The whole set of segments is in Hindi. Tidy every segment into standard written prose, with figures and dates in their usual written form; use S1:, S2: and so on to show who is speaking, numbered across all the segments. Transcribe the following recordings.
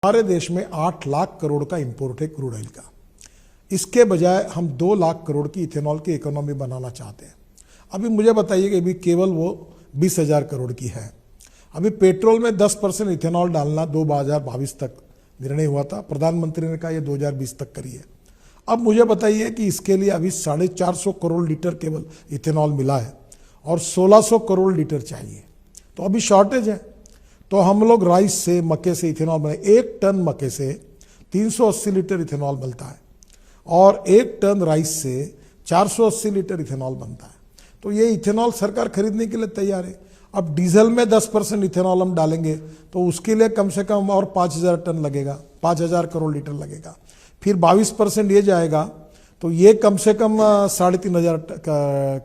S1: हमारे देश में 8 लाख करोड़ का इंपोर्ट है क्रूड ऑयल का। इसके बजाय हम 2 लाख करोड़ की इथेनॉल की इकोनॉमी बनाना चाहते हैं। अभी मुझे बताइए कि अभी केवल वो 20,000 करोड़ की है। अभी पेट्रोल में 10% इथेनॉल डालना 2022 तक निर्णय हुआ था। प्रधानमंत्री ने कहा ये 2020 तक करिए। अब मुझे बताइए कि इसके लिए अभी 450 करोड़ लीटर केवल इथेनॉल मिला है और 1600 करोड़ लीटर चाहिए, तो अभी शॉर्टेज है। तो हम लोग राइस से, मक्के से इथेनॉल बनाए। 1 टन मक्के से 380 लीटर इथेनॉल बनता है और 1 टन राइस से 480 लीटर इथेनॉल बनता है। तो ये इथेनॉल सरकार खरीदने के लिए तैयार है। अब डीजल में 10% इथेनॉल हम डालेंगे तो उसके लिए कम से कम और 5,000 टन लगेगा, 5,000 करोड़ लीटर लगेगा। फिर 22% ये जाएगा तो ये कम से कम 3,500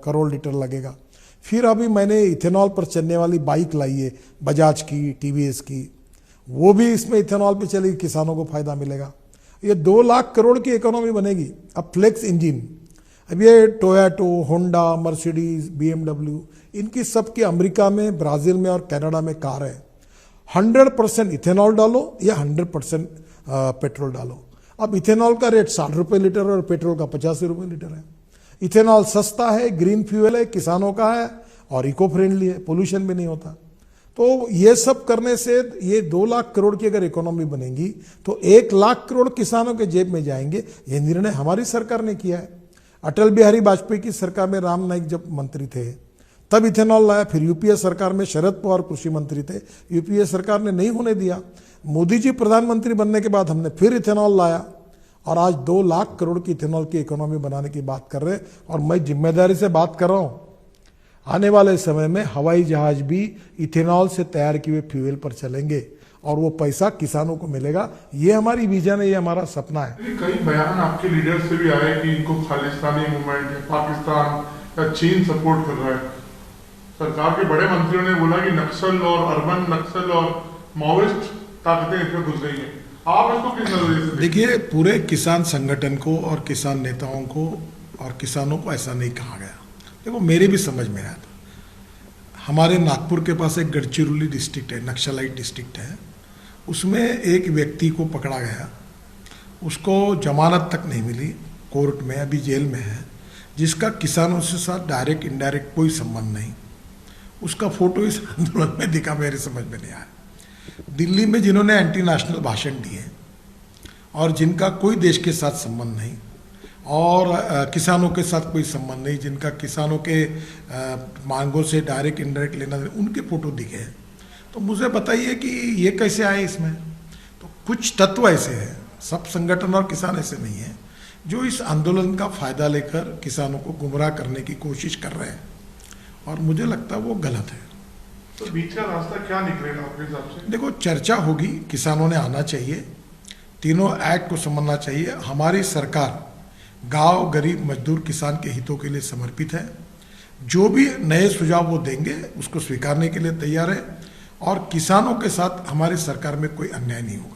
S1: करोड़ लीटर लगेगा। फिर अभी मैंने इथेनॉल पर चलने वाली बाइक लाई है, बजाज की, टीवीएस की, वो भी इसमें इथेनॉल पे चलेगी, किसानों को फायदा मिलेगा। ये 2 लाख करोड़ की इकोनॉमी बनेगी। अब फ्लेक्स इंजन, अब ये टोयोटो, होंडा, मर्सिडीज, BMW, इनकी सबकी अमेरिका में, ब्राजील में और कनाडा में कार है। 100% इथेनॉल डालो या 100% पेट्रोल डालो। अब इथेनॉल का रेट 60 रुपये लीटर और पेट्रोल का 85 रुपये लीटर है। इथेनॉल सस्ता है, ग्रीन फ्यूल है, किसानों का है और इको फ्रेंडली है, पोल्यूशन भी नहीं होता। तो ये सब करने से ये 2 लाख करोड़ की अगर इकोनॉमी बनेगी तो 1 लाख करोड़ किसानों के जेब में जाएंगे। ये निर्णय हमारी सरकार ने किया है। अटल बिहारी वाजपेयी की सरकार में राम नाईक जब मंत्री थे तब इथेनॉल लाया। फिर यूपीए सरकार में शरद पवार कृषि मंत्री थे, यूपीए सरकार ने नहीं होने दिया। मोदी जी प्रधानमंत्री बनने के बाद हमने फिर इथेनॉल लाया और आज 2 लाख करोड़ की इथेनॉल की इकोनॉमी बनाने की बात कर रहे हैं। और मैं जिम्मेदारी से बात कर रहा हूं, आने वाले समय में हवाई जहाज भी इथेनॉल से तैयार किए हुए फ्यूल पर चलेंगे और वो पैसा किसानों को मिलेगा। ये हमारी विजन है, ये हमारा सपना है।
S2: कई बयान आपके लीडर से भी आए कि इनको खालिस्तानी मूवमेंट है, पाकिस्तान या चीन सपोर्ट कर रहा है। सरकार के बड़े मंत्रियों ने बोला कि नक्सल और अर्बन नक्सल और माओइस्ट ताकतें इसमें घुस गई हैं। आप इसको किस नजरिए से
S1: देखिए, पूरे किसान संगठन को और किसान नेताओं को और किसानों को ऐसा नहीं कहा गया। देखो, मेरे भी समझ में आया था। हमारे नागपुर के पास एक गढ़चिरौली डिस्ट्रिक्ट है, नक्सलाइट डिस्ट्रिक्ट है। उसमें एक व्यक्ति को पकड़ा गया, उसको जमानत तक नहीं मिली, कोर्ट में अभी जेल में है, जिसका किसानों से साथ डायरेक्ट इनडायरेक्ट कोई संबंध नहीं। उसका फोटो इस आंदोलन में दिखा, मेरे समझ में नहीं आया। दिल्ली में जिन्होंने एंटी नेशनल भाषण दिए और जिनका कोई देश के साथ संबंध नहीं और किसानों के साथ कोई संबंध नहीं, जिनका किसानों के मांगों से डायरेक्ट इनडायरेक्ट लेना, उनके फोटो दिखे हैं। तो मुझे बताइए कि ये कैसे आए इसमें। तो कुछ तत्व ऐसे हैं, सब संगठन और किसान ऐसे नहीं है, जो इस आंदोलन का फायदा लेकर किसानों को गुमराह करने की कोशिश कर रहे हैं और मुझे लगता है वो गलत है।
S2: तो बीच का रास्ता क्या निकलेगा आपके हिसाब से?
S1: देखो, चर्चा होगी, किसानों ने आना चाहिए, तीनों एक्ट को समझना चाहिए। हमारी सरकार गांव, गरीब, मजदूर, किसान के हितों के लिए समर्पित है। जो भी नए सुझाव वो देंगे उसको स्वीकारने के लिए तैयार है और किसानों के साथ हमारी सरकार में कोई अन्याय नहीं होगा।